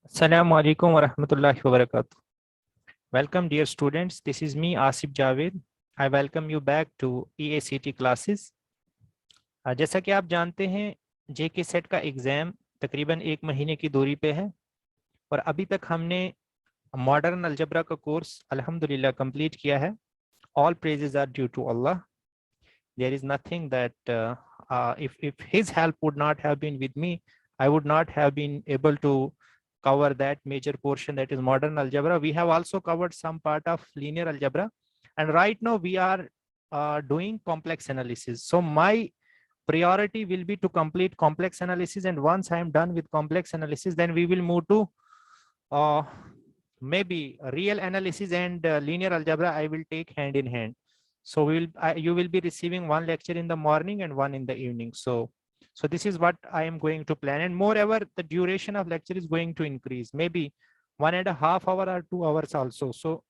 Assalamu alaikum wa rahmatullahi wa barakatuh. Welcome dear students. This is me Asif Javed. I welcome you back to EACT classes. जैसा कि आप जानते हैं JK set का exam तकरीबन 1 महीने की दूरी पे है और अभी तक हमने मॉडर्न अलजबरा का कोर्स अल्हम्दुलिल्लाह कंप्लीट किया है. All praises are due to Allah. There is nothing that if his help would not have been with me, I would not have been able to cover that major portion, that is modern algebra. We have also covered some part of linear algebra, and right now we are doing complex analysis. So my priority will be to complete complex analysis, and once I am done with complex analysis, then we will move to maybe real analysis and linear algebra. I will take hand in hand. So you will be receiving one lecture in the morning and one in the evening. So this is what I am going to plan, and moreover the duration of lecture is going to increase, maybe 1.5 hours or 2 hours also. So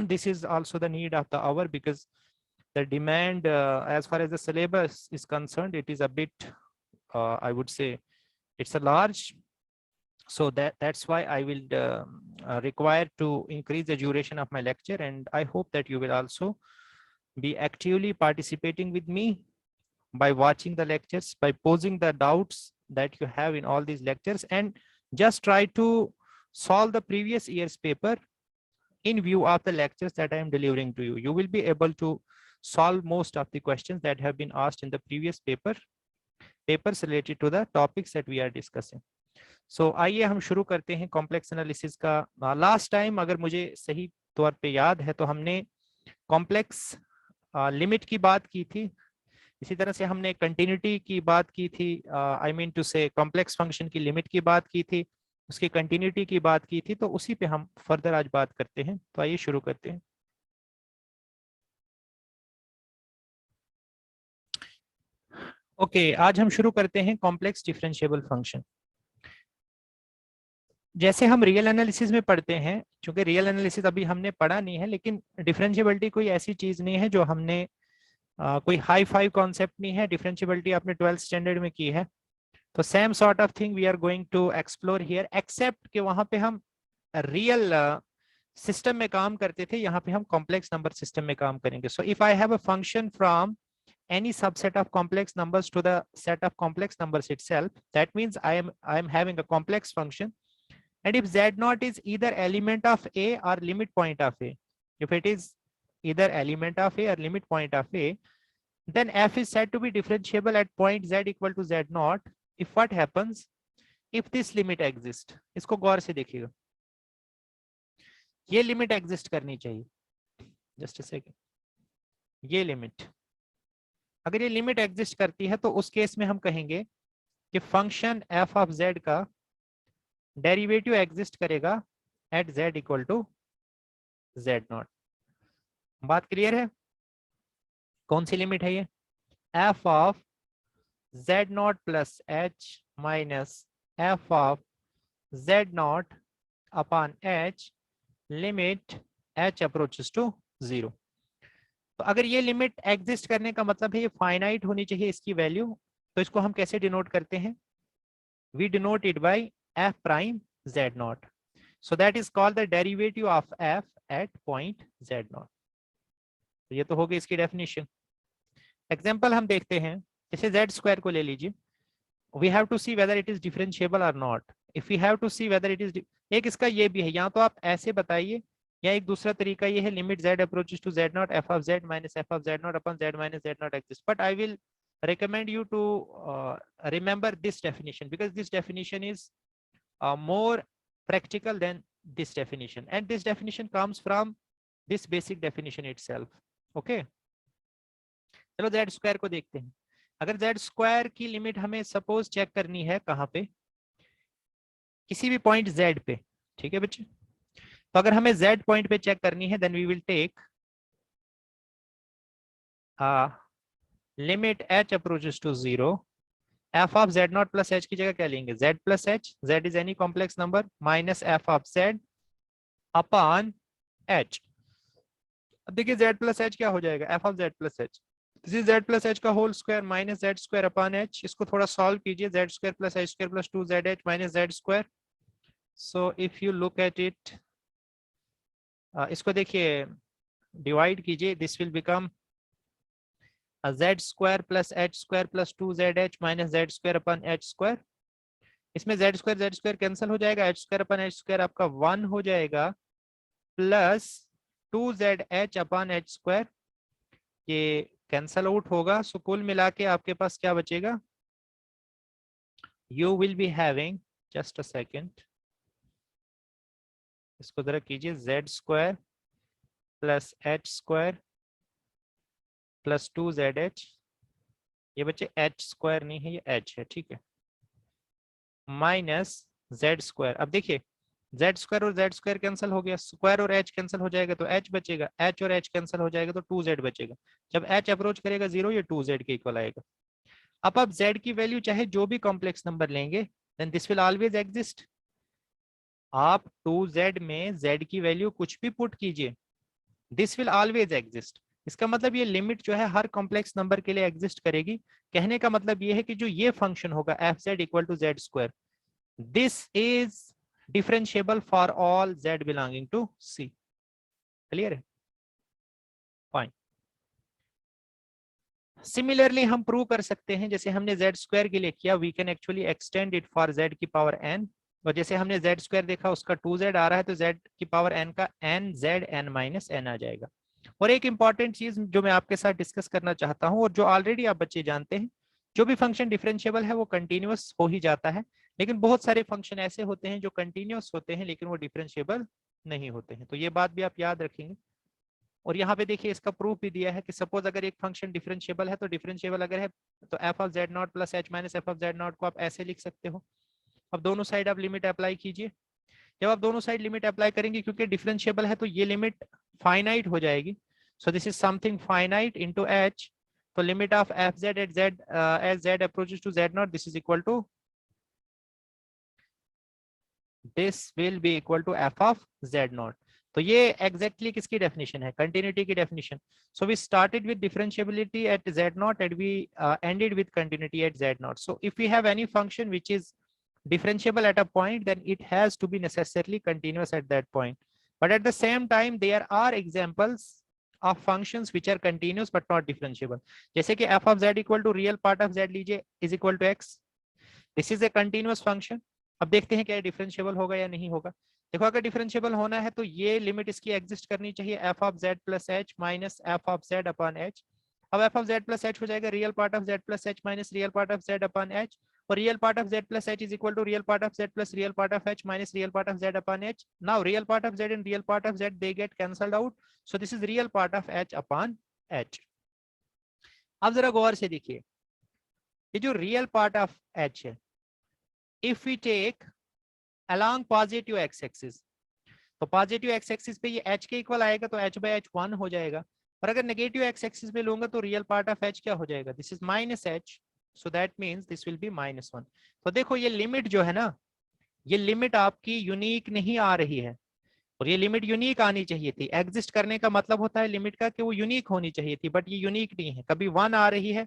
this is also the need of the hour, because the demand as far as the syllabus is concerned, it is a bit I would say it's a large. So that's why I will require to increase the duration of my lecture, and I hope that you will also be actively participating with me by watching the lectures, by posing the doubts that you have in all these lectures, and just try to solve the previous year's paper in view of the lectures that I am delivering to you. You will be able to solve most of the questions that have been asked in the previous papers related to the topics that we are discussing. So आइए हम शुरू करते हैं complex analysis का. Last time अगर मुझे सही तौर पे याद है तो हमने कॉम्प्लेक्स लिमिट की बात की थी, इसी तरह से हमने कंटिन्यूटी की बात की थी, आई मीन टू से कॉम्प्लेक्स फंक्शन की लिमिट की बात की थी, उसकी कंटिन्यूटी की बात की थी. तो उसी पे हम फर्दर आज बात करते हैं. तो आइए शुरू करते हैं. ओके, आज हम शुरू करते हैं कॉम्प्लेक्स डिफरेंशिएबल फंक्शन. जैसे हम रियल एनालिसिस में पढ़ते हैं, क्योंकि रियल एनालिसिस अभी हमने पढ़ा नहीं है, लेकिन डिफरेंशिएबिलिटी कोई ऐसी चीज नहीं है जो हमने कोई हाई फाई कॉन्सेप्ट नहीं है. डिफरेंशिएबिलिटी आपने 12th स्टैंडर्ड में की है. तो same sort of thing we are going to explore here, except कि वहां पे हम रियल सिस्टम में काम करते थे, यहाँ पे हम कॉम्प्लेक्स नंबर सिस्टम में काम करेंगे. So if I have a function from any subset of complex numbers to the set of complex numbers itself, that means I am having a complex function. And if z0 is either element of A or limit point of A, if it is either element of A or limit point of A, then f is said to be differentiable at point z equal to z0 if what happens, if this limit exists. इसको गौर से देखिएगा, ये limit exist करनी चाहिए. Just a second. ये limit, अगर ये limit exist करती है तो उस केस में हम कहेंगे कि फंक्शन f ऑफ z का डेरिवेटिव एग्जिस्ट करेगा at z equal to z0. बात क्लियर है? कौन सी लिमिट है ये? f of z0 plus h minus f of z0 upon h limit h approaches to 0. तो अगर ये लिमिट एग्जिस्ट करने का मतलब है ये फाइनाइट होनी चाहिए इसकी वैल्यू. तो इसको हम कैसे डिनोट करते हैं? We denote it by f prime z0. So that is called the derivative of f at point z0. तो ये तो हो गई इसकी डेफिनेशन. एग्जांपल हम देखते हैं, जैसे z स्क्वायर को ले लीजिए. We have to see whether it is differentiable और not. If we have to see whether it is, एक इसका ये भी है, या तो आप ऐसे बताइए, या एक दूसरा तरीका ये है, limit z approaches to z0 f of z minus f of z0 upon z minus z0 exists. But I will recommend you to remember this definition, because this definition is more practical than this definition, and this definition comes from this basic definition itself. Okay, चलो z square को देखते हैं. अगर z square की limit हमें suppose check करनी है, कहाँ पे? किसी भी पॉइंट z पे. ठीक है बच्चे? तो अगर हमें z पॉइंट पे चेक करनी है, then we will take limit h approaches to 0. f of z0 plus h की जगह क्या लेंगे? z plus h, z is any complex number, minus f of z upon h. अब देखिए z प्लस h क्या हो जाएगा? f of z plus h. This is z plus h का whole square minus z square upon h. इसको थोड़ा solve कीजिए. z square plus h square plus 2zh minus z square. So if you look at it, इसको देखिए divide कीजिए, this will become z square plus h square plus 2zh minus z square upon h square. इसमें z square cancel हो जाएगा, h square upon h square आपका 1 हो जाएगा, plus 2zh अपन h square, ये कैंसल आउट होगा। सो कुल मिला के आपके पास क्या बचेगा, you will be having, just a second, इसको जरा कीजिए, Z square plus h square plus 2zh, ये बच्चे एच स्क्वायर नहीं है, ये एच है, ठीक है, माइनस जेड स्क्वायर। अब देखिए जेड स्क्वायर और जेड स्क्वायर कैंसिल हो गया, स्क्वायर और एच कैंसिल हो जाएगा तो एच बचेगा, एच और एच कैंसिल हो जाएगा तो 2z बचेगा। जब एच अप्रोच करेगा 0, ये 2z के इक्वल आएगा। अब आप z की वैल्यू चाहे जो भी कॉम्प्लेक्स नंबर लेंगे, then this will always exist. आप 2z में z की वैल्यू कुछ भी पुट कीजिए, दिस विल ऑलवेज एग्जिस्ट। इसका मतलब ये लिमिट जो है हर कॉम्प्लेक्स नंबर के लिए एग्जिस्ट करेगी। कहने का मतलब ये है कि जो ये फंक्शन होगा f z equal to z square, this is differentiable for all z belonging to C। Clear है? फाइन। सिमिलरली हम प्रूव कर सकते हैं, जैसे हमने जेड स्क्वायर के लिए किया, we can actually extend it for z की पावर n। और जैसे हमने जेड स्क्वायर देखा उसका 2z आ रहा है, तो जेड की पावर n का n z n minus n आ जाएगा। और एक इंपॉर्टेंट चीज जो मैं आपके साथ डिस्कस करना चाहता हूं, और जो ऑलरेडी आप बच्चे जानते हैं, जो भी फंक्शन डिफरेंशिएबल है वो कंटिन्यूअस हो ही जाता है, लेकिन बहुत सारे फंक्शन ऐसे होते हैं जो कंटिन्यूअस होते हैं लेकिन वो डिफरेंशिएबल नहीं होते हैं। तो ये बात भी आप याद रखेंगे। और यहाँ पे देखिए इसका प्रूफ भी दिया है कि सपोज अगर एक फंक्शन डिफरेंशिएबल है, तो डिफरेंशिएबल अगर है तो F of z not plus H minus F of z not को आप ऐसे लिख सकते हो। अब दोनों साइड आप लिमिट अप्लाई कीजिए। जब आप दोनों साइड लिमिट अप्लाई करेंगे, क्योंकि डिफरेंशिएबल है तो ये लिमिट फाइनाइट हो जाएगी। So this is something finite into h. तो limit of f z at z as z approaches to z not, this is equal to, this will be equal to f of z not. तो ये exactly किसकी definition है, continuity की definition. So we started with differentiability at z not and we ended with continuity at z not. So if we have any function which is differentiable at a point, then it has to be necessarily continuous at that point. But at the same time, there are examples of functions which are continuous but not differentiable. जैसे कि f of z equal to real part of z लीजिए is equal to x. This is a continuous function. अब देखते हैं क्या differentiable होगा या नहीं होगा। देखो अगर डिफरेंशिएबल होना है तो ये लिमिट इसकी एग्जिस्ट करनी चाहिए, f of z plus h minus f of z upon h। अब f of z plus h हो जाएगा real part of z plus h minus real part of z upon h। और real part of z plus h is equal to real part of z plus real part of h minus real part of z upon h. Now real part of z and real part of z they get cancelled out. So this is real part of h upon h. अब जरा गौर से देखिए, ये जो real part of h है, if we take along positive x axis, तो positive x axis पे ये h के इक्वल आएगा तो h बाई एच 1 हो जाएगा। और अगर नेगेटिव एक्स एक्सिस पे लूंगा तो रियल पार्ट ऑफ h क्या हो जाएगा, this is minus h। So that means this will B -1। तो देखो ये लिमिट जो है ना, ये लिमिट आपकी यूनिक नहीं आ रही है, और ये लिमिट यूनिक आनी चाहिए थी। एग्जिस्ट करने का मतलब होता है लिमिट का कि वो यूनिक होनी चाहिए थी, बट ये यूनिक नहीं है। कभी 1 आ रही है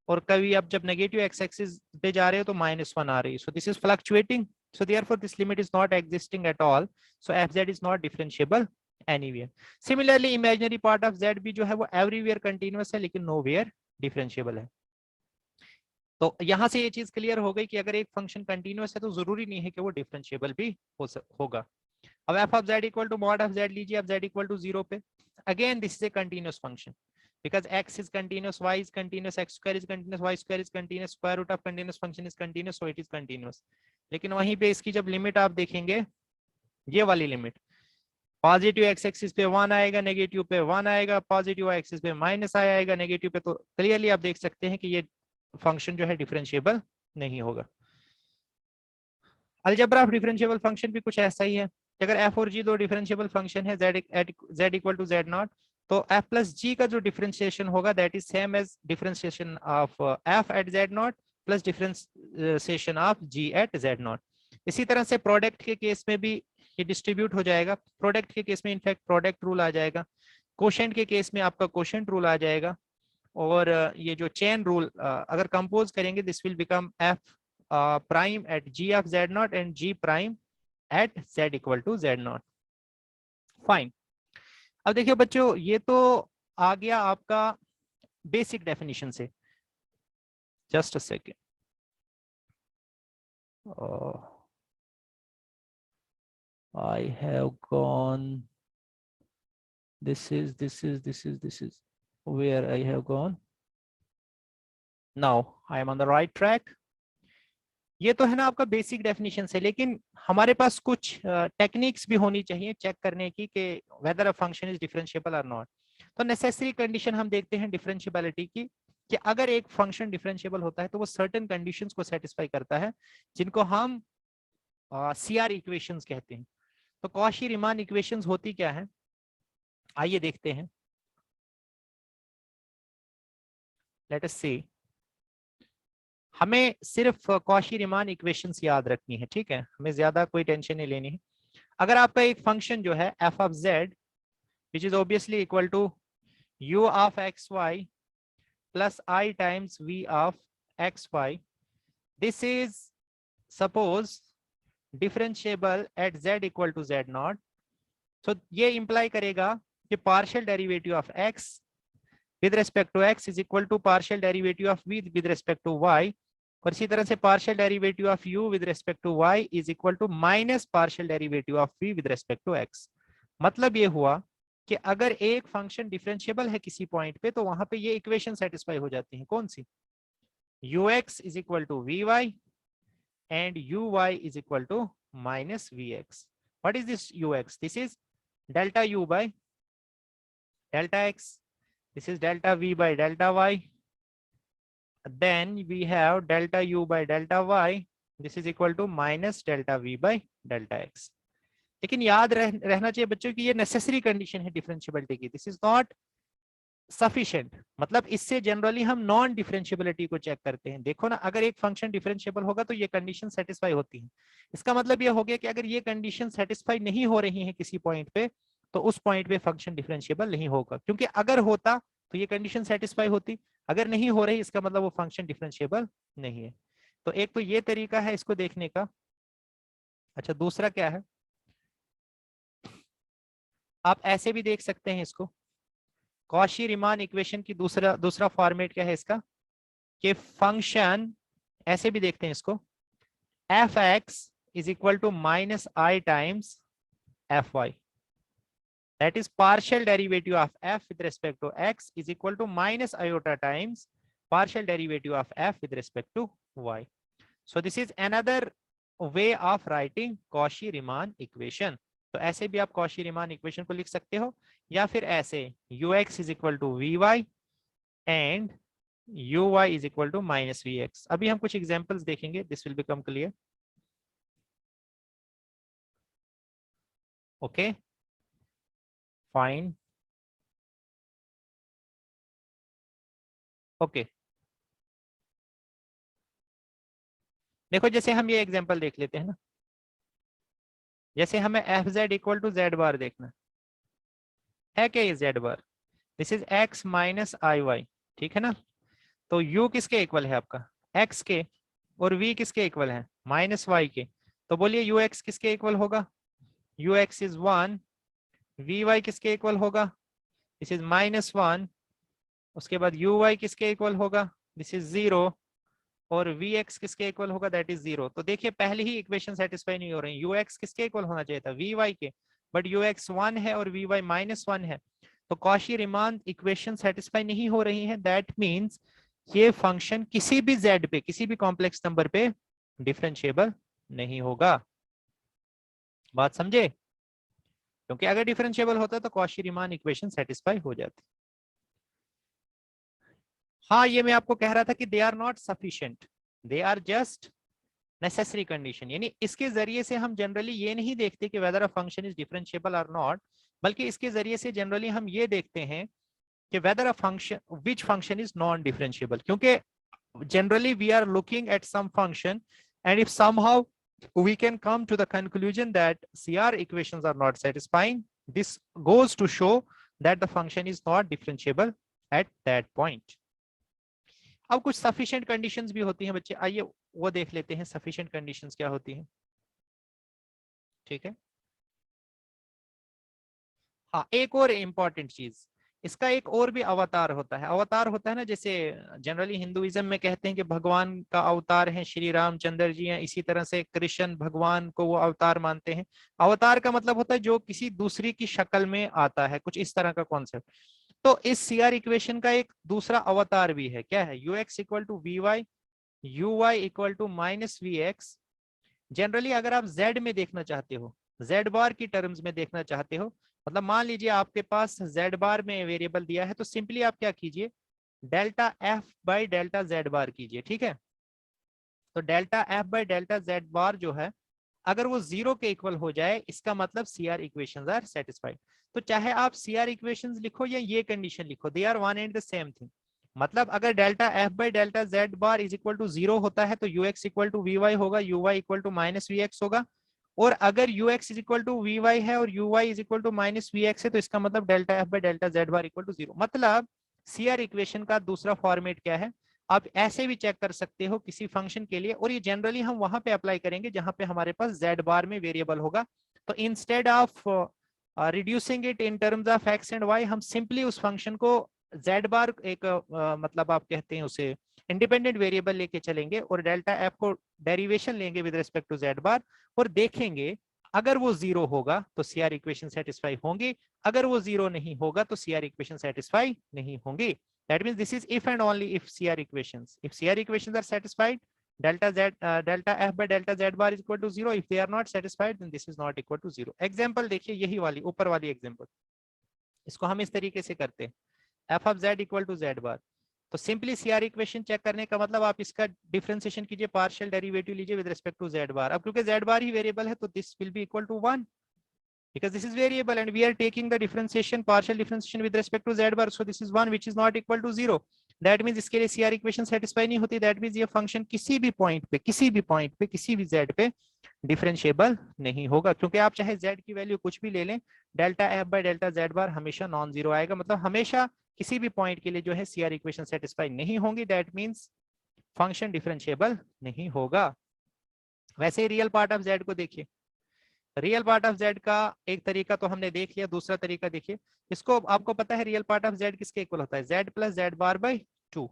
और कभी आप जब नेगेटिव एक्स एक्सिस पे जा रहे हो तो -1 आ रही है। सो this is fluctuating, so therefore this limit is not existing at all, so fz is not differentiable anywhere. Similarly imaginary part of z भी जो है वो everywhere continuous है लेकिन nowhere differentiable है। तो यहां से ये चीज क्लियर हो गई कि अगर एक फंक्शन कंटिन्यूअस है तो जरूरी नहीं है कि वो डिफरेंशिएबल भी होगा। अब f of z equal to mod of z लीजिए, अब z इक्वल टू 0 पे, again this is a continuous function because x is continuous, y is continuous, x square is continuous, y square is continuous, square root of continuous function is continuous, so it is continuous। लेकिन वहीं पे इसकी जब limit आप देखेंगे, ये वाली limit, positive x axis पे 1 आएगा, नेगेटिव पे 1 आएगा, पॉजिटिव एक्सिस पे माइनस आएगा, नेगेटिव पे, तो क्लियरली आप देख सकते हैं कि ये फंक्शन जो है डिफरेंशिएबल नहीं होगा। अलजेब्रा ऑफ डिफरेंशिएबल फंक्शन भी कुछ ऐसा ही है। अगर f और g दो डिफरेंशिएबल फंक्शन है, z equal to z naught, तो f प्लस g का जो डिफरेंशिएशन होगा that is same as differentiation of f at z naught plus differentiation of g at z naught. इसी तरह से प्रोडक्ट के केस में भी ये डिस्ट्रीब्यूट हो जाएगा। प्रोडक्ट के केस में इनफैक्ट प्रोडक्ट रूल आ जाएगा, कोशेंट के केस में आपका कोशेंट रूल आ जाएगा, और ये जो चेन रूल अगर कंपोज करेंगे this will become f prime at g of z naught and g prime at z equal to z0। Fine. अब देखिए बच्चों, ये तो आ गया आपका बेसिक डेफिनेशन से। Just a second. I have gone. This is where I have gone. Now I am on the right track. ये तो है ना आपका बेसिक डेफिनेशन से, लेकिन हमारे पास कुछ टेक्निक्स भी होनी चाहिए चेक करने की कि weather a function is differentiable और नॉट। तो नेसेसरी कंडीशन हम देखते हैं डिफरेंशिएबिलिटी की, कि अगर एक फंक्शन डिफरेंशिएबल होता है तो वो सर्टेन कंडीशंस को सेटिस्फाई करता है, जिनको हम सीआर इक्वेशंस कहते हैं। तो कॉशी रीमान इक्वेशंस होती क्या है, आइए देखते हैं। लेट अस सी। हमें सिर्फ कॉशी रीमान इक्वेशंस याद रखनी है, ठीक है, हमें ज्यादा कोई टेंशन नहीं लेनी है। अगर आपका एक फंक्शन जो है f of z which is obviously equal to u of x y plus i times v of x y, this is suppose differentiable at z equal to z naught. तो ये इंप्लाई करेगा कि partial derivative of x with respect to x is equal to partial derivative of v with respect to y, और इसी तरह से partial derivative of u with respect to y is equal to minus partial derivative of v with respect to x। मतलब ये हुआ कि अगर एक फंक्शन डिफरेंशिएबल है किसी पॉइंट पे, तो वहां पे ये इक्वेशन सेटिस्फाई हो जाती है। कौन सी? ux is equal to vy and uy is equal to minus vx। What is this ux? This is delta u by delta x, this is delta v by delta y, then we have delta u by delta y, this is equal to minus delta v by delta x। लेकिन याद रहना चाहिए बच्चों कि ये necessary condition है differentiability की, this is not sufficient. मतलब इससे जनरली हम नॉन डिफरेंशिएबिलिटी को चेक करते हैं। देखो ना, अगर एक फंक्शन डिफरेंशिएबल होगा तो ये कंडीशन सेटिस्फाई होती है। इसका मतलब ये हो गया कि अगर ये कंडीशन सेटिस्फाई नहीं हो रही है किसी पॉइंट पे, तो उस पॉइंट पे फंक्शन डिफरेंशिएबल नहीं होगा, क्योंकि अगर होता तो ये कंडीशन सेटिस्फाई होती, अगर नहीं हो रही इसका मतलब वो फंक्शन डिफरेंशिएबल नहीं है। तो एक तो ये तरीका है इसको देखने का। अच्छा, दूसरा क्या है, आप ऐसे भी देख सकते हैं इसको। कॉशी रीमान इक्वेशन की दूसरा फॉर्मेट क्या है इसका, कि फंक्शन ऐसे भी देखते हैं इसको, f x is equal to minus i times f y, that is partial derivative of f with respect to x is equal to minus iota times partial derivative of f with respect to y. So this is another way of writing Cauchy-Riemann equation. तो ऐसे भी आप Cauchy-Riemann equation को लिख सकते हो, या फिर ऐसे ux is equal to vy and uy is equal to minus vx। अभी हम कुछ examples देखेंगे, this will become clear. Okay, fine. Okay, देखो जैसे हम ये एग्जांपल देख लेते हैं ना, जैसे हमें f z equal to z bar देखना है, क्या ये z bar, this is x minus i y, ठीक है ना। तो u किसके इक्वल है आपका, x के, और v किसके इक्वल है, माइनस y के। तो बोलिए ux किसके इक्वल होगा, ux इज 1, vy किसके इक्वल होगा, दिस इज माइनस 1, उसके बाद uy किसके इक्वल होगा, दिस इज 0, और vx किसके इक्वल होगा, दैट इज 0। तो देखिए पहले ही इक्वेशन सेटिस्फाई नहीं हो रही, ux किसके इक्वल होना चाहिए था, vy के, बट ux 1 है और vy माइनस 1 है। तो कॉशी रीमान इक्वेशन सेटिस्फाई नहीं हो रही है, दैट मींस ये फंक्शन किसी भी z पे, किसी भी कॉम्प्लेक्स नंबर पे डिफरेंशिएबल नहीं होगा। बात समझे? क्योंकि अगर डिफरेंशिएबल होता तो कॉशी रीमान इक्वेशन सेटिस्फाई हो जाती। हाँ, ये मैं आपको कह रहा था कि they are not sufficient, they are just necessary condition. यानी इसके जरिए से हम जनरली ये नहीं देखते कि weather a function is differentiable और नॉट, बल्कि इसके जरिए से जनरली हम ये देखते हैं कि weather a function, which function is non differentiable. क्योंकि generally we are looking at some function, and if somehow we can come to the conclusion that CR equations are not satisfying, this goes to show that the function is not differentiable at that point. अब कुछ sufficient conditions भी होती हैं बच्चे, आइए वो देख लेते हैं sufficient conditions क्या होती हैं। ठीक है। हाँ, एक और इम्पॉर्टेंट चीज, इसका एक और भी अवतार होता है। अवतार होता है ना, जैसे जनरली हिंदुइज्म में कहते हैं कि भगवान का अवतार है श्री रामचंद्र जी हैं, इसी तरह से कृष्ण भगवान को वो अवतार मानते हैं। अवतार का मतलब होता है जो किसी दूसरी की शक्ल में आता है, कुछ इस तरह का कॉन्सेप्ट। तो इस सीआर इक्वेशन का एक दूसरा अवतार भी है, क्या है? ux equal to v y, u y equal to minus v x. Generally अगर आप z में देखना चाहते हो, z बार की टर्म्स में देखना चाहते हो, मतलब मान लीजिए आपके पास z बार में वेरिएबल दिया है, तो सिंपली आप क्या कीजिए, delta f by delta z बार कीजिए, ठीक है। तो delta f by delta z बार जो है, अगर वो 0 के इक्वल हो जाए, इसका मतलब सीआर इक्वेशंस आर सेटिस्फाइड। तो चाहे आप सीआर इक्वेशंस लिखो या ये कंडीशन लिखो, they are one and the same thing. मतलब अगर delta f by delta z bar is equal to 0 होता है तो ux equal to v y होगा, u y equal to minus v x होगा। और अगर ux is equal to v y है और u y is equal to minus v x है, तो इसका मतलब delta f by delta z bar equal to 0। मतलब सीआर इक्वेशन का दूसरा फॉर्मेट क्या है, आप ऐसे भी चेक कर सकते हो किसी फंक्शन के लिए, और ये जनरली हम वहां पे अप्लाई करेंगे जहां पे हमारे पास z बार में वेरिएबल होगा। तो instead of reducing it in terms of x and y, हम सिंपली उस फंक्शन को z बार एक मतलब आप कहते हैं उसे इंडिपेंडेंट वेरिएबल लेके चलेंगे, और डेल्टा f को डेरिवेशन लेंगे विद रिस्पेक्ट टू z बार, और देखेंगे अगर वो 0 होगा तो सीआर इक्वेशन सेटिस्फाई होंगी, अगर वो 0 नहीं होगा तो सीआर इक्वेशन सेटिस्फाई नहीं होंगी। That means this is if and only if CR equations. If CR equations are satisfied, delta f by delta z bar is equal to 0. If they are not satisfied, then this is not equal to 0. Example देखिए, यही वाली ऊपर वाली example, इसको हम इस तरीके से करते हैं, f of z equal to z bar। तो सिंपली CR इक्वेशन चेक करने का मतलब आप इसका डिफरेंशिएशन कीजिए, पार्शियल डेरिवेटिव लीजिए with respect to z bar. अब क्योंकि z बार ही वेरिएबल है तो this will be equal to 1, because this is variable and we are taking the differentiation, partial differentiation with respect to z bar, so this is 1 which is not equal to 0। that means इसके लिए CR equation satisfy नहीं होती। that means ये function किसी भी point पे, किसी भी पॉइंट पे, किसी भी z पे डिफरेंशिएबल नहीं होगा, क्योंकि आप चाहे z की वैल्यू कुछ भी ले लें, delta f by delta z बार हमेशा नॉन जीरो आएगा। मतलब हमेशा किसी भी पॉइंट के लिए जो है CR इक्वेशन सेटिस्फाई नहीं होंगी, दैट मीन्स फंक्शन डिफरेंशिएबल नहीं होगा। वैसे ही रियल पार्ट ऑफ z को देखिए, रियल पार्ट ऑफ z का एक तरीका तो हमने देख लिया, दूसरा तरीका देखिए, इसको आपको पता है रियल पार्ट ऑफ z किसके इक्वल होता है, z plus z bar by 2।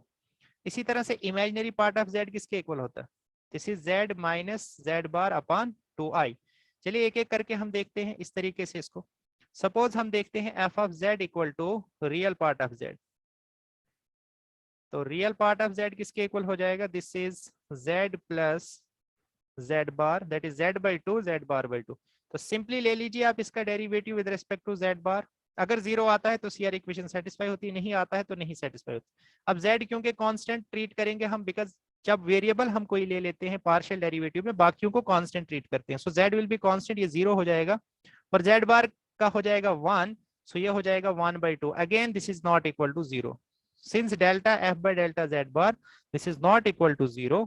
इसी तरह से इमेजिनरी पार्ट ऑफ z किसके इक्वल होता है, this is z minus z bar upon 2i। चलिए एक एक करके हम देखते हैं इस तरीके से इसको। सपोज हम देखते हैं f of z equal to real part of z, तो रियल पार्ट ऑफ z किसके इक्वल हो जाएगा, this is z plus z bar, that is z by 2 z bar by 2। तो सिंपली ले लीजिए आप इसका derivative with respect to z bar. अगर 0 आता है तो CR इक्वेशन सेटिस्फाई होती है, नहीं आता है तो नहीं सेटिस्फाई होती। अब z क्योंकि कांस्टेंट ट्रीट करेंगे हम, बिकॉज जब वेरिएबल हम कोई ले लेते हैं पार्शियल डेरिवेटिव में, बाकियों को कांस्टेंट ट्रीट करते हैं, सो z विल बी कांस्टेंट, ये 0 हो जाएगा, और z बार का हो जाएगा 1, सो ये हो जाएगा 1 by 2। Again this is not equal to 0, since delta f by delta z bar this is not equal to 0,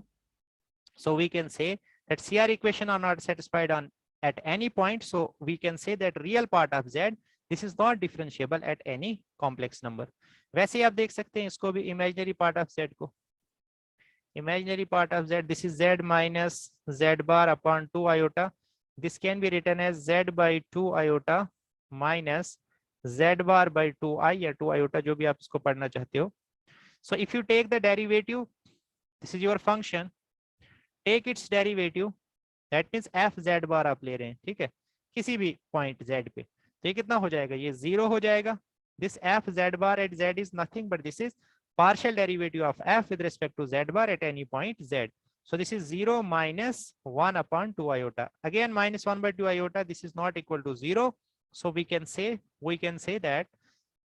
so we can say that CR equation are not satisfied on at any point, so we can say that real part of z, this is not differentiable at any complex number। वैसे ही आप देख सकते हैं इसको भी, imaginary part of z को, imaginary part of z, this is z minus z bar upon 2 iota, this can be written as z by 2 iota minus z bar by 2i या 2 iota, जो भी आप इसको पढ़ना चाहते हो। So if you take the derivative, this is your function, take its derivative, that means f z बार आप ले रहे हैं, ठीक है, किसी भी पॉइंट z पे, तो ये कितना हो जाएगा, ये 0 हो जाएगा। This f z bar at z is nothing but this is partial derivative of f with respect to z bar at any point z, so this is 0 minus 1 upon 2 iota, again minus 1 by 2 iota, this is not equal to 0, so we can say that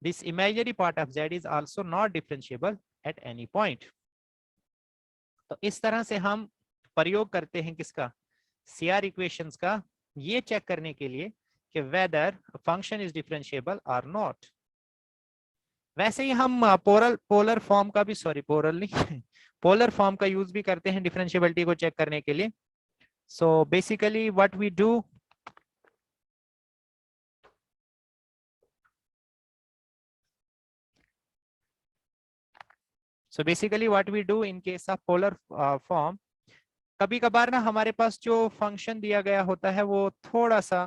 this imaginary part of z is also not differentiable at any point। तो इस तरह से हम प्रयोग करते हैं किसका, CR equations का, ये चेक करने के लिए कि वेदर फंक्शन इज डिफरेंशिएबल और नॉट। वैसे ही हम पोलर फॉर्म का भी, सॉरी पोलर नहीं पोलर फॉर्म का यूज भी करते हैं डिफरेंशिएबिलिटी को चेक करने के लिए। So basically what we do, in case of polar form, कभी कभार ना हमारे पास जो फंक्शन दिया गया होता है वो थोड़ा सा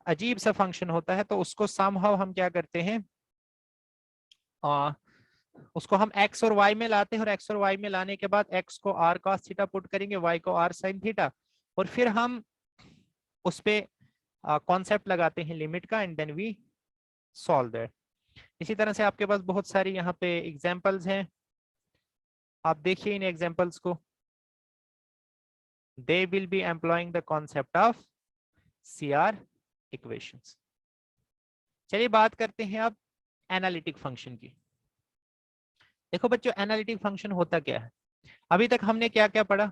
अजीब सा फंक्शन होता है, तो उसको समहाउ हम क्या करते हैं, उसको हम x और y में लाते हैं, और x और y में लाने के बाद x को r cos थीटा पुट करेंगे, y को r sin थीटा, और फिर हम उस पे कॉन्सेप्ट लगाते हैं लिमिट का, and then we solve that. इसी तरह से आपके पास बहुत सारी यहाँ पे एग्जांपल्स हैं, आप देखिए इन एग्जांपल्स को। They will be employing the concept of CR equations. चलिए बात करते हैं अब एनालिटिक फंक्शन की। देखो बच्चों, एनालिटिक फंक्शन होता क्या है? अभी तक हमने क्या क्या पढ़ा?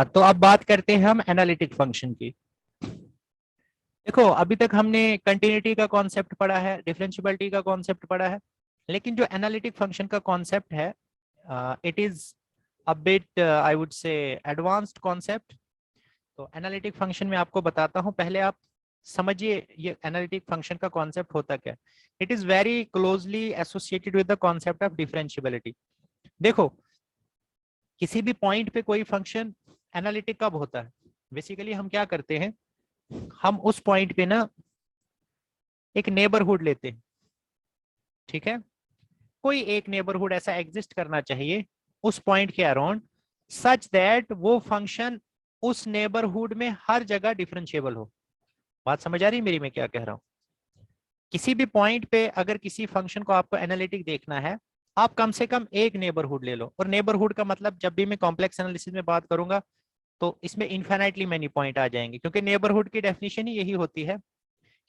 तो अब बात करते हैं हम एनालिटिक फंक्शन की। देखो अभी तक हमने कंटिन्यूटी का कॉन्सेप्ट पढ़ा है, डिफरेंशियबिलिटी का कॉन्सेप्ट पढ़ा है, लेकिन जो एनालिटिक फंक्शन का कॉन्सेप्ट है, it is a bit I would say advanced concept. तो एनालिटिक फंक्शन में आपको बताता हूं, पहले आप समझिए ये एनालिटिक फंक्शन का कॉन्सेप्ट होता क्या है। It is very closely associated with the concept of differentiability. देखो किसी भी पॉइंट पे कोई फंक्शन एनालिटिक कब होता है? बेसिकली हम क्या करते हैं, हम उस पॉइंट पे ना एक नेबरहुड लेते हैं, ठीक है? कोई एक नेबरहुड ऐसा एग्जिस्ट करना चाहिए उस पॉइंट के अराउंड, सच दैट वो फंक्शन उस नेबरहुड में हर जगह डिफरेंशिएबल हो। बात समझ आ रही है मेरी, मैं क्या कह रहा हूं? किसी भी पॉइंट पे अगर किसी फंक्शन को आपको एनालिटिक देखना है, आप कम से कम एक नेबरहुड ले लो। और नेबरहुड का मतलब जब भी मैं कॉम्प्लेक्स एनालिसिस में बात करूंगा तो इसमें इनफाइनाइटली मैनी पॉइंट आ जाएंगे, क्योंकि नेबरहुड की डेफिनेशन ही यही होती है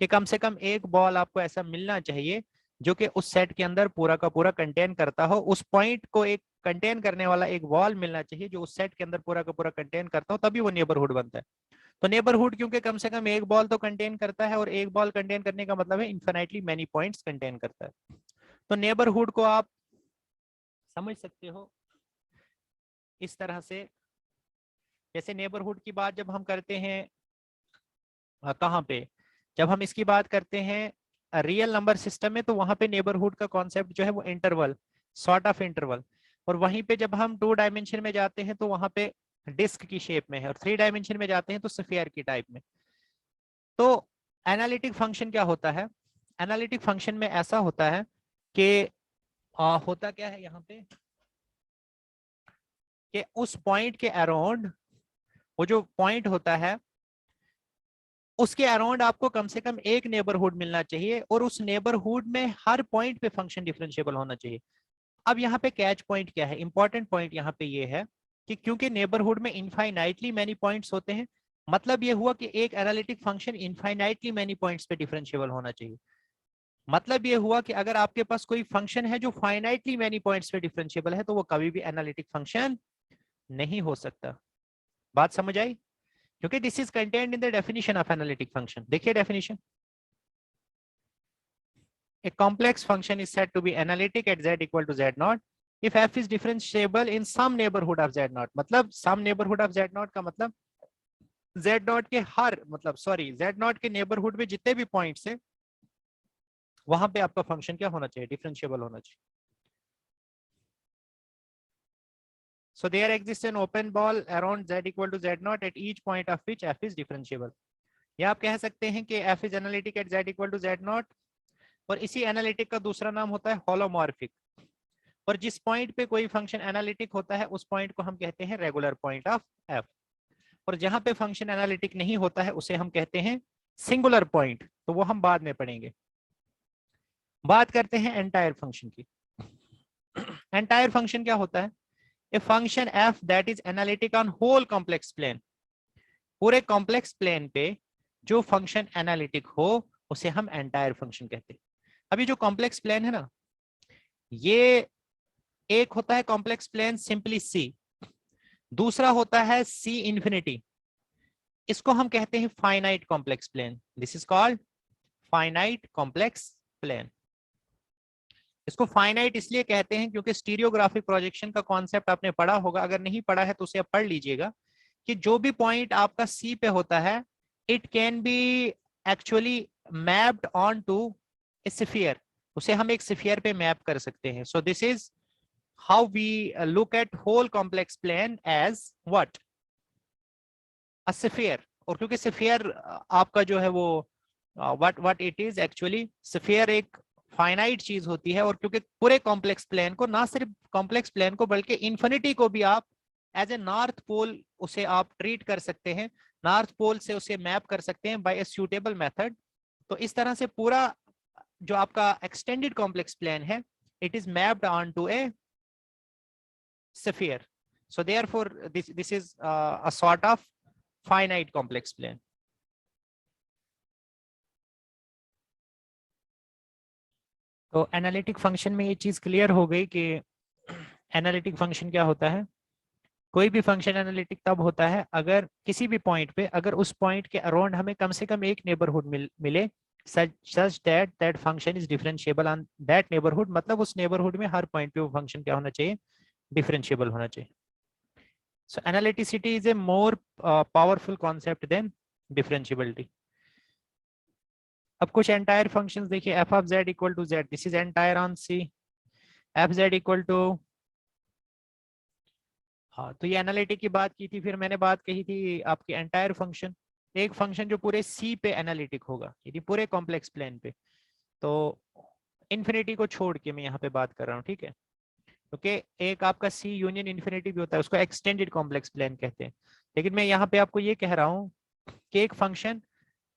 कि कम से कम एक बॉल आपको ऐसा मिलना चाहिए जो कि उस सेट के अंदर पूरा का पूरा कंटेन करता हो। उस पॉइंट को एक कंटेन करने वाला एक बॉल मिलना चाहिए जो उस सेट के अंदर पूरा का पूरा कंटेन करता हो, तभी वो नेबरहुड बनता है। तो नेबरहुड क्योंकि कम से कम एक बॉल तो कंटेन करता है, और एक बॉल कंटेन करने का मतलब है इन्फिनिटली मैनी पॉइंट्स कंटेन करता है। तो नेबरहुड को आप समझ सकते हो इस तरह से, जैसे नेबरहुड की बात जब हम करते हैं कहाँ पे, जब हम इसकी बात करते हैं रियल नंबर सिस्टम में, तो वहां पे नेबरहुड का कॉन्सेप्ट जो है वो इंटरवल, सॉर्ट ऑफ इंटरवल। और वहीं पे जब हम 2 डायमेंशन में जाते हैं तो वहां पे डिस्क की शेप में है, और 3 डायमेंशन में जाते हैं तो स्फीयर की टाइप में। तो एनालिटिक फंक्शन क्या होता है? एनालिटिक फंक्शन में ऐसा होता है कि होता क्या है यहाँ पे, कि उस पॉइंट के अराउंड, वो जो पॉइंट होता है उसके अराउंड आपको कम से कम एक नेबरहुड मिलना चाहिए, और उस नेबरहुड में हर पॉइंट पे फंक्शन डिफरेंशिएबल होना चाहिए। अब यहाँ पे कैच पॉइंट क्या है? इंपॉर्टेंट पॉइंट यहाँ पे ये है कि क्योंकि नेबरहुड में इनफाइनाइटली मैनी पॉइंट्स होते हैं, मतलब ये हुआ कि एक analytic function infinitely many points पे डिफरेंशिएबल होना चाहिए। मतलब ये हुआ कि अगर आपके पास कोई फंक्शन है जो फाइनाइटली मैनी पॉइंट्स पे डिफरेंशिएबल है, तो वो कभी भी एनालिटिक फंक्शन नहीं हो सकता। बात समझ आई? क्योंकि this is contained in the definition of analytic function. देखिए definition, a complex function is said to be analytic at z equal to z naught if f is differentiable in some neighborhood of z naught। मतलब some neighborhood of z naught का मतलब z naught के हर, मतलब sorry, z naught के neighbourhood में जितने भी points है वहां पे आपका फंक्शन क्या होना चाहिए? डिफरेंशिएबल होना चाहिए। So there exists an open ball around z equal to z naught at each point of which f is differentiable। या आप कह सकते हैं कि f is analytic at z equal to z naught, और इसी एनालिटिक का दूसरा नाम होता है होलोमॉर्फिक। और जिस पॉइंट पे कोई फंक्शन एनालिटिक होता है उस पॉइंट को हम कहते हैं रेगुलर पॉइंट ऑफ f। और जहां पे फंक्शन एनालिटिक नहीं होता है उसे हम कहते हैं सिंगुलर पॉइंट, तो वो हम बाद में पढ़ेंगे। बात करते हैं एंटायर फंक्शन की। एंटायर फंक्शन क्या होता है? A function f that is analytic on whole complex plane. पूरे कॉम्प्लेक्स प्लेन पे जो फंक्शन एनालिटिक हो उसे हम एंटायर फंक्शन कहते हैं। अभी जो कॉम्प्लेक्स प्लेन है ना, ये एक होता है कॉम्प्लेक्स प्लेन सिंपली सी, दूसरा होता है सी इंफिनिटी, इसको हम कहते हैं finite complex plane. This is called finite complex plane. इसको फाइनाइट इसलिए कहते हैं क्योंकि स्टीरियोग्राफिक प्रोजेक्शन का कॉन्सेप्ट आपने पढ़ा होगा, अगर नहीं पढ़ा है तो उसे आप पढ़ लीजिएगा, कि जो भी पॉइंट आपका सी पे होता है it can be actually mapped on to sphere, उसे हम एक स्फीयर पे मैप कर सकते हैं। So this is how we look at whole complex plane as what, a sphere. और क्योंकि स्फीयर आपका जो है वो what it is actually, sphere एक फाइनाइट चीज होती है, और क्योंकि पूरे कॉम्प्लेक्स प्लेन को, ना सिर्फ कॉम्प्लेक्स प्लेन को बल्कि इन्फिनिटी को भी आप एज ए नॉर्थ पोल उसे आप ट्रीट कर सकते हैं, नॉर्थ पोल से उसे मैप कर सकते हैं बाय ए सूटेबल मेथड। तो इस तरह से पूरा जो आपका एक्सटेंडेड कॉम्प्लेक्स प्लेन है, it is mapped on to a sphere. So therefore this is a sort of finite complex plane. तो एनालिटिक फंक्शन में ये चीज क्लियर हो गई कि एनालिटिक फंक्शन क्या होता है। कोई भी फंक्शन एनालिटिक तब होता है अगर किसी भी पॉइंट पे, अगर उस पॉइंट के अराउंड हमें कम से कम एक नेबरहुड मिले such that function is differentiable on that neighborhood, मतलब उस नेबरहुड में हर पॉइंट पे वो फंक्शन क्या होना चाहिए, डिफरेंशिएबल होना चाहिए। So analyticity is a more powerful concept than differentiability. अब कुछ एंटायर फंक्शंस देखिए, f of z equal to z, this is entire on C, f z equal to, हाँ तो ये एनालिटिक की बात की थी, फिर मैंने बात कही थी आपकी एंटायर फंक्शन, एक फंक्शन जो पूरे सी पे एनालिटिक होगा, यदि पूरे कॉम्प्लेक्स प्लेन पे, तो इन्फिनिटी को छोड़ के मैं यहाँ पे बात कर रहा हूँ, ठीक है, क्योंकि एक आपका सी यूनियन इन्फिनिटी भी होता है, उसको एक्सटेंडेड कॉम्प्लेक्स प्लेन कहते हैं। लेकिन मैं यहाँ पे आपको ये कह रहा हूँ कि एक फंक्शन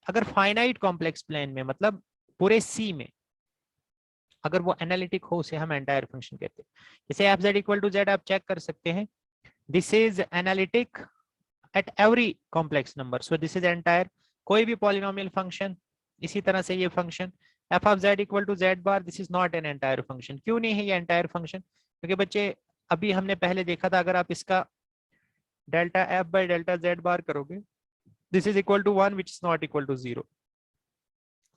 अगर फाइनाइट कॉम्प्लेक्स प्लेन में, मतलब पूरे सी में अगर वो एनालिटिक हो, उसे हम एंटायर फंक्शन कहते हैं। जैसे f z equal to z आप चेक कर सकते हैं, this is analytic at every complex number, so this is entire, कोई भी पॉलिनोमियल फंक्शन। इसी तरह से ये function f of z equal to z bar, this is not an entire function. क्यों नहीं है ये एंटायर फंक्शन, क्योंकि बच्चे अभी हमने पहले देखा था, अगर आप इसका delta f by delta z bar करोगे, this is equal to 1 which is not equal to 0,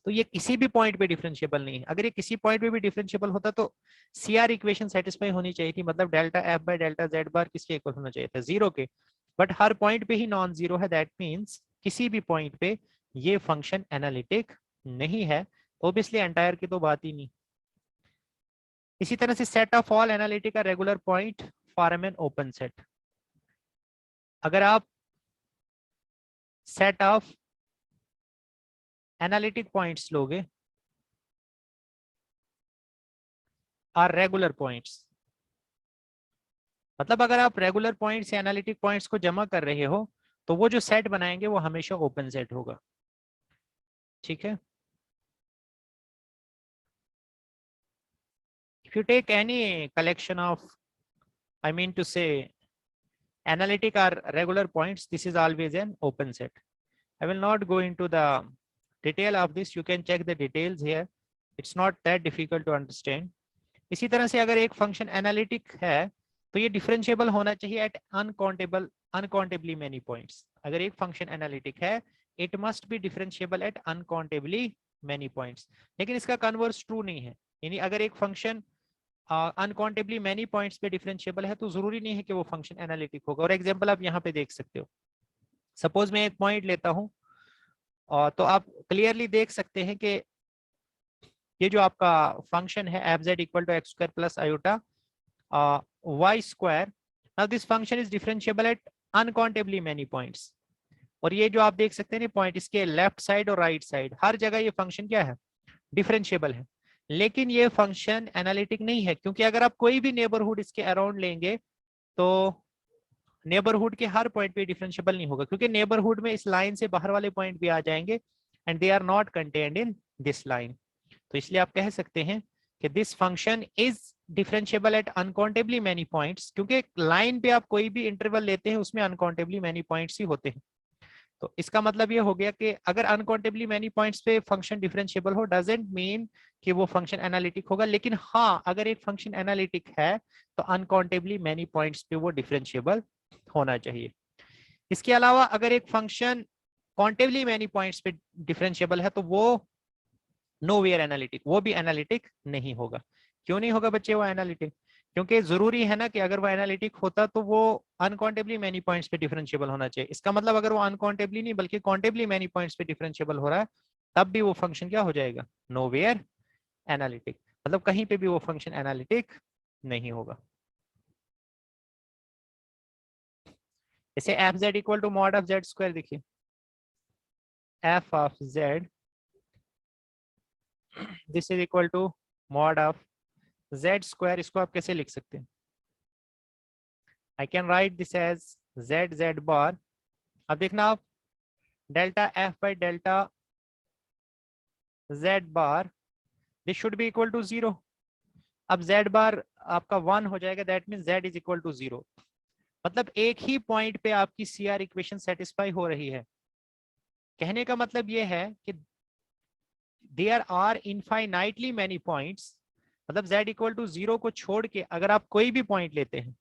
तो ये किसी भी पॉइंट पे डिफरेंशिएबल नहीं है। अगर ये किसी पॉइंट पे भी डिफरेंशिएबल होता तो सीआर इक्वेशन सेटिस्फाई होनी चाहिए थी, मतलब delta f by delta z bar किसके इक्वल होना चाहिए था, 0 के, बट हर पॉइंट पे ही नॉन जीरो है, दैट मीन्स किसी भी पॉइंट पे ये फंक्शन एनालिटिक नहीं है, ऑब्वियसली एंटायर की तो बात ही नहीं। इसी तरह से set of all analytic regular point form an open set, अगर आप सेट ऑफ एनालिटिक पॉइंट्स लोगे आर रेगुलर पॉइंट्स, मतलब अगर आप रेगुलर पॉइंट्स या एनालिटिक पॉइंट्स को जमा कर रहे हो, तो वो जो सेट बनाएंगे वो हमेशा ओपन सेट होगा, ठीक है। If you take any collection of, I mean to say analytic or regular points, this is always an open set. I will not go into the detail of this, you can check the details here, it's not that difficult to understand. इसी तरह से अगर एक function analytic है तो ये differentiable होना चाहिए एट अनकाउंटेबली मेनी पॉइंट्स। अगर एक फंक्शन एनालिटिक है, it must be differentiable at uncountably many points. लेकिन इसका कन्वर्स ट्रू नहीं है, यानी अगर एक फंक्शन अनकाउंटेबली मेनी पॉइंट्स पे डिफरेंशिएबल है तो जरूरी नहीं है कि वो फंक्शन एनालिटिक होगा। और एग्जांपल आप यहाँ पे देख सकते हो, सपोज मैं एक पॉइंट लेता हूँ, तो आप क्लियरली देख सकते हैं कि ये जो आपका फंक्शन है f z equal to x square plus iota y square, now this function is differentiable at uncountably many points. और ये जो आप देख सकते हैं पॉइंट, इसके लेफ्ट साइड और राइट साइड हर जगह ये फंक्शन क्या है, डिफरेंशिएबल है। लेकिन ये फंक्शन एनालिटिक नहीं है, क्योंकि अगर आप कोई भी नेबरहुड इसके अराउंड लेंगे तो नेबरहुड के हर पॉइंट पे डिफरेंशिएबल नहीं होगा, क्योंकि नेबरहुड में इस लाइन से बाहर वाले पॉइंट भी आ जाएंगे and they are not contained in this line. तो इसलिए आप कह सकते हैं कि this function is differentiable at uncountably many points, क्योंकि लाइन पे आप कोई भी इंटरवल लेते हैं उसमें अनकाउंटेबली मेनी पॉइंट्स ही होते हैं। तो इसका मतलब ये हो गया कि अगर अनकाउंटेबली मेनी पॉइंट्स पे फंक्शन डिफरेंशिएबल हो, डजंट मीन कि वो फंक्शन एनालिटिक होगा। लेकिन हाँ, अगर एक फंक्शन एनालिटिक है तो अनकाउंटेबली मेनी पॉइंट्स पे वो डिफरेंशिएबल होना चाहिए। इसके अलावा अगर एक फंक्शन काउंटेबली मेनी पॉइंट्स पे डिफरेंशिएबल है तो वो नो वेयर एनालिटिक, वो भी एनालिटिक नहीं होगा। क्यों नहीं होगा बच्चे वो एनालिटिक, क्योंकि जरूरी है ना कि अगर वो एनालिटिक होता तो वो अनकाउंटेबली मेनी पॉइंट्स पे डिफरेंशिएबल होना चाहिए। इसका मतलब अगर वो अनकाउंटेबली नहीं बल्कि काउंटेबली मेनी पॉइंट्स पे डिफरेंशिएबल हो रहा है, तब भी वो फंक्शन क्या हो जाएगा, नो वेयर एनालिटिक, मतलब कहीं पे भी वो फंक्शन एनालिटिक नहीं होगा। जैसे f z equal to mod of z square, देखिए f of z this is equal to mod of z square. इसको आप कैसे लिख सकते हैं? I can write this as z z bar. अब देखना आप, delta f by delta z bar this should be equal to 0। अब जेड बार आपका 1 हो जाएगा, that mean z is equal to 0। मतलब एक ही पॉइंट पे आपकी सीआर इक्वेशन सेटिस्फाई हो रही है। कहने का मतलब ये है कि there are infinitely many points, मतलब z इक्वल टू 0 को छोड़ के अगर आप कोई भी पॉइंट लेते हैं,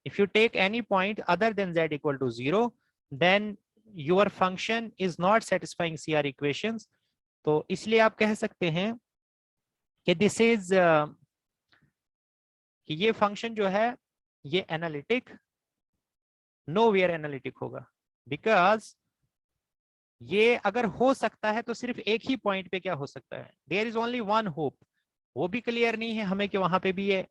if you take any point other than z equal to 0, then your function is not satisfying CR equations. तो इसलिए आप कह सकते हैं कि दिस इज कि ये फंक्शन जो है ये एनालिटिक, नो वेयर एनालिटिक होगा, बिकॉज ये अगर हो सकता है तो सिर्फ एक ही पॉइंट पे क्या हो सकता है, there is only one hope. वो भी क्लियर नहीं है हमें कि वहां पे भी ये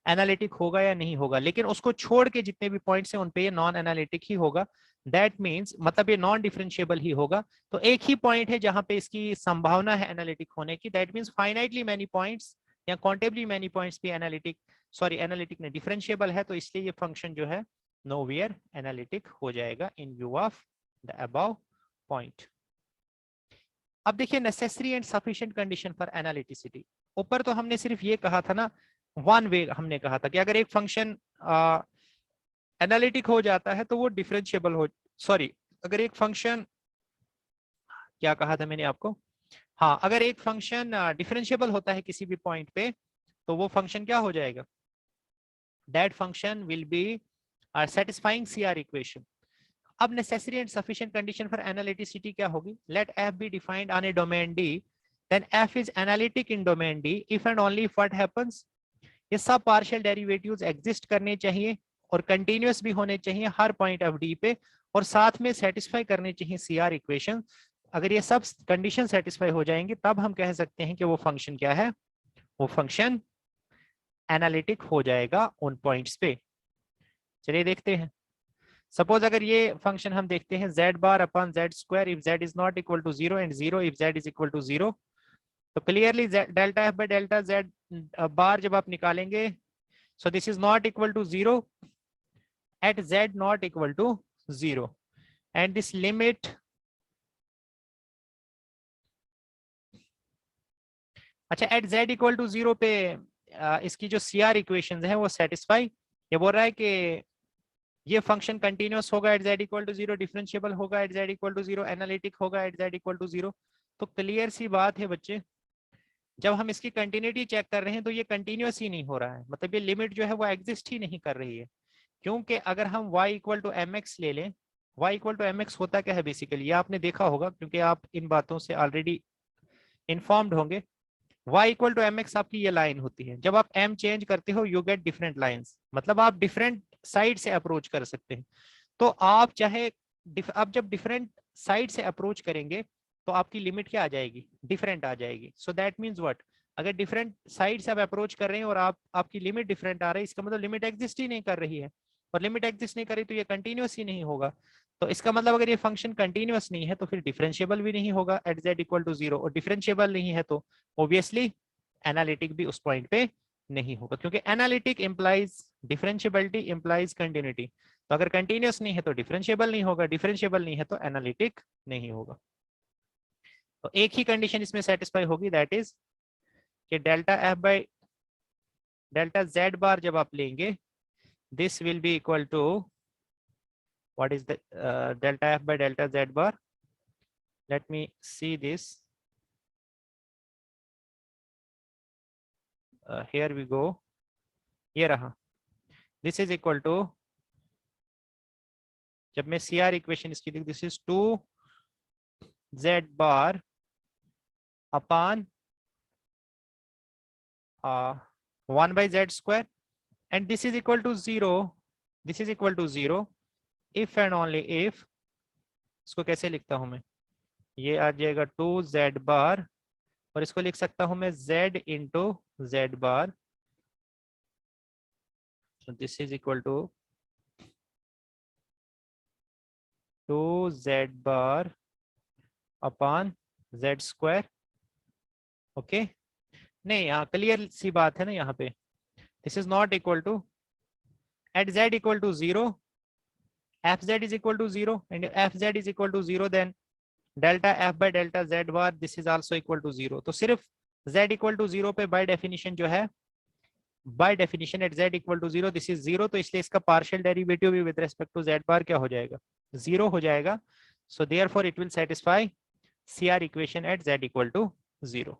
एनालिटिक होगा या नहीं होगा, लेकिन उसको छोड़ के जितने भी पॉइंट्स हैं उन पे ये नॉन एनालिटिक ही होगा। दैट मीन्स मतलब ये नॉन डिफरेंशिएबल ही होगा। तो एक ही पॉइंट है जहां पे इसकी संभावना है एनालिटिक होने की, that means finitely many points या काउंटेबली मैनी पॉइंट्स भी एनालिटिक, सॉरी एनालिटिक ने डिफरेंशिएबल है, तो इसलिए ये फंक्शन जो है नो वेयर एनालिटिक हो जाएगा इन view of the above point. अब देखिए necessary and sufficient condition for analyticity. ऊपर तो हमने सिर्फ ये कहा था ना, वन वे हमने कहा था कि अगर एक फंक्शन एनालिटिक हो जाता है तो वो डिफरेंशिएबल हो, सॉरी अगर एक फंक्शन, क्या कहा था मैंने आपको, हाँ अगर एक फंक्शन डिफरेंशिएबल होता है किसी भी पॉइंट पे तो वो फंक्शन क्या हो जाएगा, that function will be satisfying CR equation. अब necessary and sufficient condition for analyticity क्या होगी, let f be defined on a domain d, then f is analytic in domain d if and only if what happens, ये सब partial derivatives exist करने चाहिए और continuous भी होने चाहिए हर पॉइंट ऑफ डी पे, और साथ में सेटिस्फाई करने चाहिए सीआर इक्वेशन। अगर ये सब कंडीशन सेटिस्फाई हो जाएंगे तब हम कह सकते हैं कि वो फंक्शन क्या है, वो फंक्शन एनालिटिक हो जाएगा उन पॉइंट्स पे। चलिए देखते हैं। सपोज अगर ये फंक्शन हम देखते हैं z bar upon z square if z is not equal to 0 and 0 if z is equal to 0, तो clearly delta f by delta z bar जब आप निकालेंगे, so this is not equal to 0 at z not equal to 0, and this limit, अच्छा at z equal to 0 पे इसकी जो CR equations हैं वो सेटिस्फाई, ये बोल रहा है कि ये फंक्शन कंटिन्यूअस होगा at z equal to 0, differentiable होगा at z equal to 0, analytic होगा एट z इक्वल टू 0। तो क्लियर सी बात है बच्चे, जब हम इसकी कंटिन्यूटी चेक कर रहे हैं तो ये कंटिन्यूअस ही नहीं हो रहा है, मतलब ये लिमिट जो है वो एग्जिस्ट ही नहीं कर रही है। क्योंकि अगर हम y equal to m x ले लें, y equal to m x होता क्या है बेसिकली, ये आपने देखा होगा क्योंकि आप इन बातों से ऑलरेडी इन्फॉर्म्ड होंगे। y equal to m x आपकी ये लाइन होती है, जब आप m चेंज करते हो यू गेट डिफरेंट लाइंस, मतलब आप डिफरेंट साइड से अप्रोच कर सकते हैं। तो आप चाहे आप जब डिफरेंट साइड से अप्रोच करेंगे तो आपकी लिमिट क्या आ जाएगी, डिफरेंट आ जाएगी। सो दैट मीन्स व्हाट, अगर डिफरेंट साइड से आप अप्रोच कर रहे हैं और आपकी लिमिट डिफरेंट आ रही है, इसका मतलब लिमिट एग्जिस्ट ही नहीं कर रही है, और लिमिट एग्जिस्ट नहीं करी तो ये कंटिन्यूअस ही नहीं होगा। तो इसका मतलब अगर ये फंक्शन कंटिन्यूअस नहीं है तो फिर डिफरेंशिएबल भी नहीं होगा एट z इक्वल टू 0, और डिफरेंशिएबल नहीं है तो ऑब्वियसली एनालिटिक भी उस पॉइंट पे नहीं होगा, क्योंकि analytic implies differentiability implies continuity. तो अगर कंटिन्यूअस नहीं है तो डिफरेंशिएबल नहीं होगा, डिफरेंशिएबल नहीं है तो एनालिटिक नहीं होगा। तो एक ही कंडीशन इसमें सेटिस्फाई होगी, दैट इज कि delta f by delta z bar जब आप लेंगे, this will be equal to what is the delta f by delta z bar. Let me see this. Here we go. ये रहा, this is equal to, जब मैं CR equation इसकी लिख, this is 2 z bar upon 1 by z square, and this is equal to 0, this is equal to 0 if and only if, इसको कैसे लिखता हूं मैं, ये आ जाएगा 2 z bar और इसको लिख सकता हूं मैं z into z bar, this is equal to 2z bar upon z square. Okay, नहीं यहाँ क्लियर सी बात है ना, यहाँ पे this is not equal to at z equal to 0, fz is equal to 0, and if fz is equal to 0 then delta f by delta z bar this is also equal to 0। तो सिर्फ z equal to 0 पे bye definition जो है, by definition at z equal to 0 this is 0, तो इसलिए इसका partial derivative भी with respect to z bar क्या हो जाएगा, 0 हो जाएगा। So therefore it will satisfy CR equation at z equal to 0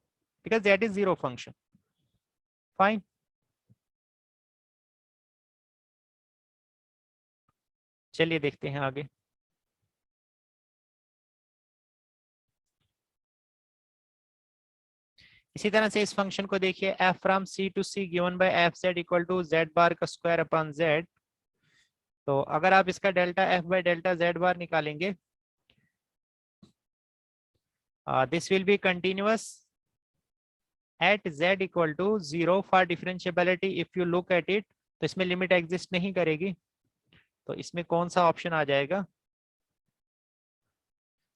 because that is 0 function। Fine, चलिए देखते हैं आगे। इसी तरह से इस फंक्शन को देखिए, f from c to c given by f z equal to z bar का स्क्वायर अपॉन जेड। तो अगर आप इसका delta f by delta z bar निकालेंगे, this will be continuous at z equal to 0 for differentiability. If you look at it तो इसमें limit exist नहीं करेगी, तो इसमें कौन सा ऑप्शन आ जाएगा,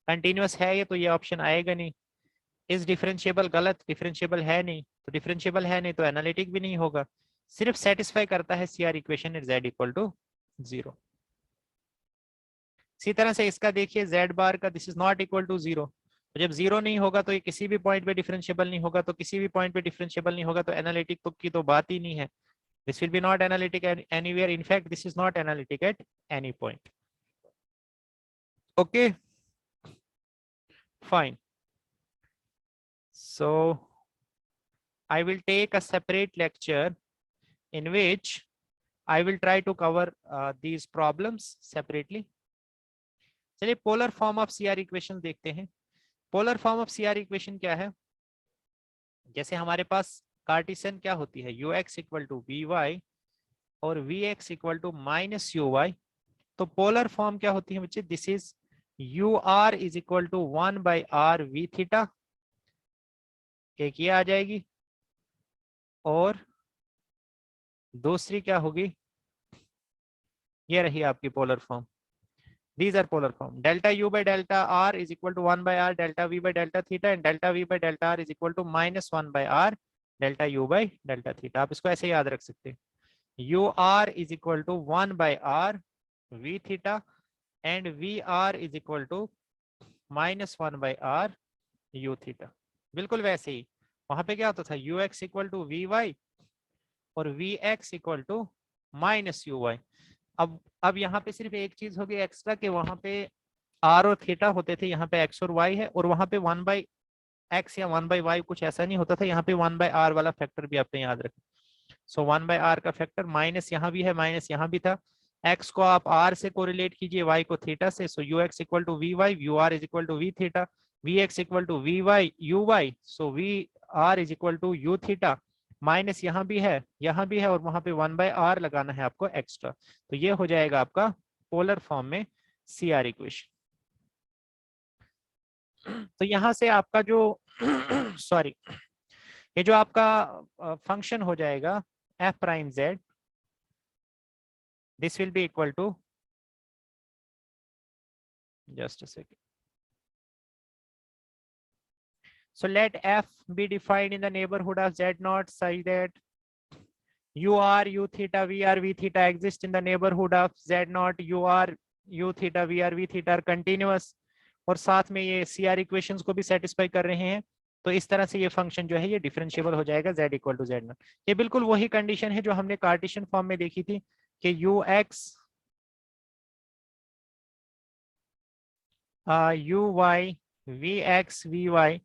कंटिन्यूअस है ये तो ये ऑप्शन आएगा नहीं। इस डिफरेंशिएबल गलत, डिफरेंशिएबल है नहीं, तो डिफरेंशिएबल है नहीं तो एनालिटिक भी नहीं होगा, सिर्फ सेटिस्फाई करता है CR equation at z equal to 0। इसी तरह से इसका देखिए z बार का this is not equal to 0, तो जब 0 नहीं होगा तो ये किसी भी पॉइंट पे डिफरेंशिएबल नहीं होगा, तो किसी भी पॉइंट पे डिफरेंशिएबल नहीं होगा तो एनालिटिक तो की तो बात ही नहीं है। This will B not analytic anywhere, in fact this is not analytic at any point. Okay fine, so I will take a separate lecture in which I will try to cover these problems separately। चलिए polar form of CR equation देखते हैं। Polar form of CR equation क्या है, जैसे हमारे पास Cartesian क्या होती है, ux इक्वल टू vy और vx equal to minus uy। तो पोलर फॉर्म क्या होती है बच्चे, this is ur is equal to 1 by r v theta, एक ये आ जाएगी, और दूसरी क्या होगी, ये रही आपकी polar form. These are polar form. Delta u by delta r is equal to 1 by r delta v by delta theta, and delta v by delta r is equal to minus 1 by r delta u by delta theta। आप इसको ऐसे याद रख सकते हैं, u r is equal to 1 by r v theta and v r is equal to minus 1 by r u theta। बिल्कुल वैसे ही वहां पे क्या होता था, ux इक्वल टू vy और vx equal to minus uy। अब यहाँ पे सिर्फ एक चीज होगी एक्स्ट्रा, कि वहां पे r और थीटा होते थे, यहाँ पे x और y है, और वहां पे 1 बाई x या 1 बाई y कुछ ऐसा नहीं होता था, यहाँ पे 1 बाई r वाला फैक्टर भी आपने याद रखें। सो 1 बाई r का फैक्टर माइनस यहाँ भी है, माइनस यहाँ भी था। x को आप r से कोरिलेट कीजिए, y को थीटा से, so ux equal to vy, ur is equal to v theta, vx equal to vy uy, so vr is equal to u theta, minus यहाँ भी है, यहाँ भी है, और वहां पे 1 बाय r लगाना है आपको एक्स्ट्रा। तो ये हो जाएगा आपका पोलर फॉर्म में CR इक्वेशन। तो यहाँ से आपका जो सॉरी ये जो आपका फंक्शन हो जाएगा f prime z, this will be equal to, just a second, so let f be defined in the neighborhood of z naught such that ur u theta vr v theta exist in the neighborhood of z naught ur u theta vr v theta are continuous, और साथ में ये CR equations को भी satisfy कर रहे हैं। तो इस तरह से ये फंक्शन जो है ये डिफरेंशिएबल हो जाएगा z equal to z naught. ये बिल्कुल वही कंडीशन है जो हमने कार्टेशियन फॉर्म में देखी थी कि ux uy vx vy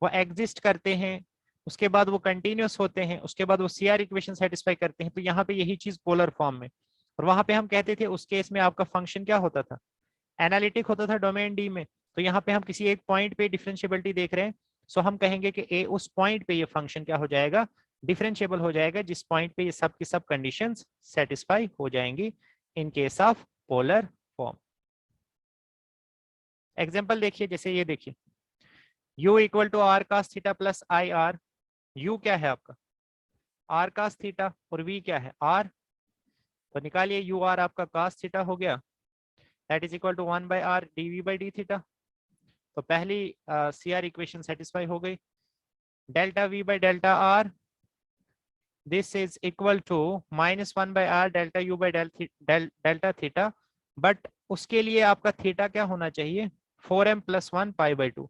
वो एग्जिस्ट करते हैं, उसके बाद वो कंटिन्यूअस होते हैं, उसके बाद वो CR इक्वेशन सेटिस्फाई करते हैं। तो यहाँ पे यही चीज पोलर फॉर्म में, और वहां पे हम कहते थे उस केस में आपका फंक्शन क्या होता था, एनालिटिक होता था डोमेन D में। तो यहाँ पे हम किसी एक पॉइंट पे डिफरेंशिएबिलिटी देख रहे हैं, सो हम कहेंगे कि ए उस पॉइंट पे ये फंक्शन क्या हो जाएगा, डिफरेंशिएबल हो जाएगा, जिस पॉइंट पे ये सब की सब कंडीशंस सेटिस्फाई हो जाएंगी in case of polar form. Example देखिए, जैसे ये देखिए, u equal to r cos theta plus i r. u क्या है आपका आर कास थीटा और v क्या है आर, तो निकालिए यू आर आपका कास थीटा हो गया, that is equal to 1 by r dv by d theta. तो पहली सी आर इक्वेशन सेटिस्फाई हो गई। Delta v by delta r this is equal to -1 by r delta u by delta theta, but उसके लिए आपका theta क्या होना चाहिए 4m + 1 पाई बाई 2।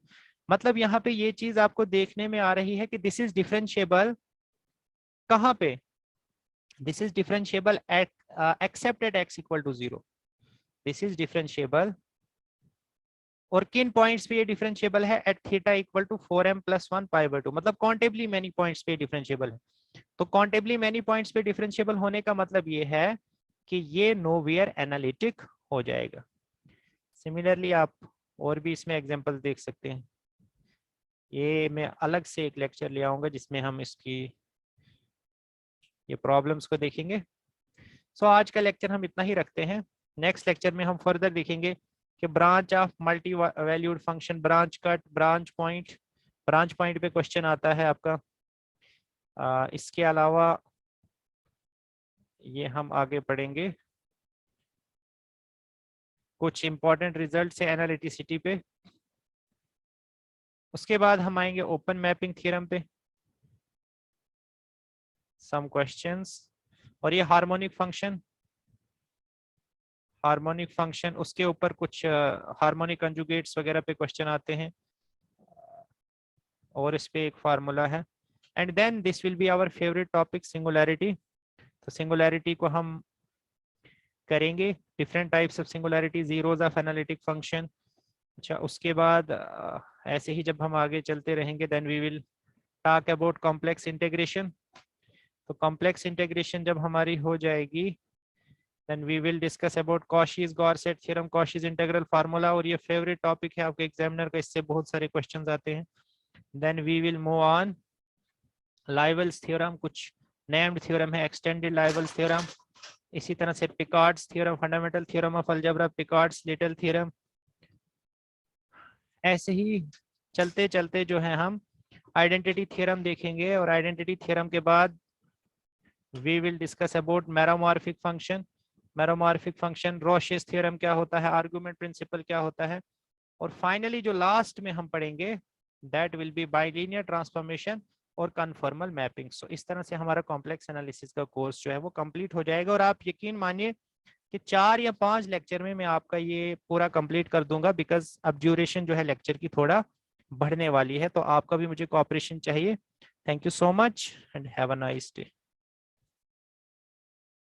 मतलब यहाँ पे ये चीज आपको देखने में आ रही है कि दिस इज डिफरेंशिएबल कहाँ पे, this is differentiable at except at x equal to 0। This is differentiable और किन पॉइंट्स पे ये डिफरेंशिएबल है at theta equal to 4m + 1 pi by 2, मतलब काउंटेबली मेनी पॉइंट्स पे डिफरेंशिएबल है। तो काउंटेबली मेनी पॉइंट्स पे डिफरेंशिएबल होने का मतलब ये है कि ये नोवेयर एनालिटिक हो जाएगा। सिमिलरली आप और भी इसमें एग्जांपल देख सकते हैं, ये मैं अलग से एक लेक्चर ले आऊंगा जिसमें हम इसकी ये प्रॉब्लम्स को देखेंगे। सो आज का लेक्चर हम इतना ही रखते हैं। नेक्स्ट लेक्चर में हम फर्दर देखेंगे कि branch of multi valued function, branch cut, branch point पे क्वेश्चन आता है आपका। इसके अलावा ये हम आगे पढ़ेंगे कुछ इंपॉर्टेंट रिजल्ट से एनालिटिसिटी पे। उसके बाद हम आएंगे ओपन मैपिंग थ्योरम पे, सम क्वेश्चंस, और ये हार्मोनिक फंक्शन उसके ऊपर कुछ हार्मोनिक कंजुगेट्स वगैरह पे क्वेश्चन आते हैं और इस पे एक फार्मूला है। And then this will be our favourite topic singularity. तो सिंगुलैरिटी को हम करेंगे, different types of singularity, zeros of analytic function. अच्छा, उसके बाद ऐसे ही जब हम आगे चलते रहेंगे then we will talk about complex integration. तो कॉम्प्लेक्स इंटीग्रेशन जब हमारी हो जाएगी then we will discuss about Cauchy's Goursat theorem, Cauchy's integral formula, और ये फेवरेट टॉपिक है आपके एग्जामिनर का, इससे बहुत सारे क्वेश्चंस आते हैं। Then we will move on Liouville's theorem, कुछ नेम्ड थ्योरम है, एक्सटेंडेड लाइवल्स थ्योरम, इसी तरह से Picard's theorem, fundamental theorem of algebra, Picard's little theorem. ऐसे ही चलते चलते जो है हम आइडेंटिटी थ्योरम देखेंगे, और आइडेंटिटी थ्योरम के बाद we will discuss about meromorphic function, Rouché's theorem क्या होता है, आर्गुमेंट प्रिंसिपल क्या होता है, और फाइनली जो लास्ट में हम पढ़ेंगे that will be bilinear transformation और कन्फॉर्मल मैपिंग। सो इस तरह से हमारा कॉम्प्लेक्स एनालिसिस का कोर्स जो है वो कंप्लीट हो जाएगा, और आप यकीन मानिए कि 4 या 5 लेक्चर में मैं आपका ये पूरा कंप्लीट कर दूंगा, बिकॉज अब ड्यूरेशन जो है लेक्चर की थोड़ा बढ़ने वाली है, तो आपका भी मुझे कोऑपरेशन चाहिए। Thank you so much and have a nice day.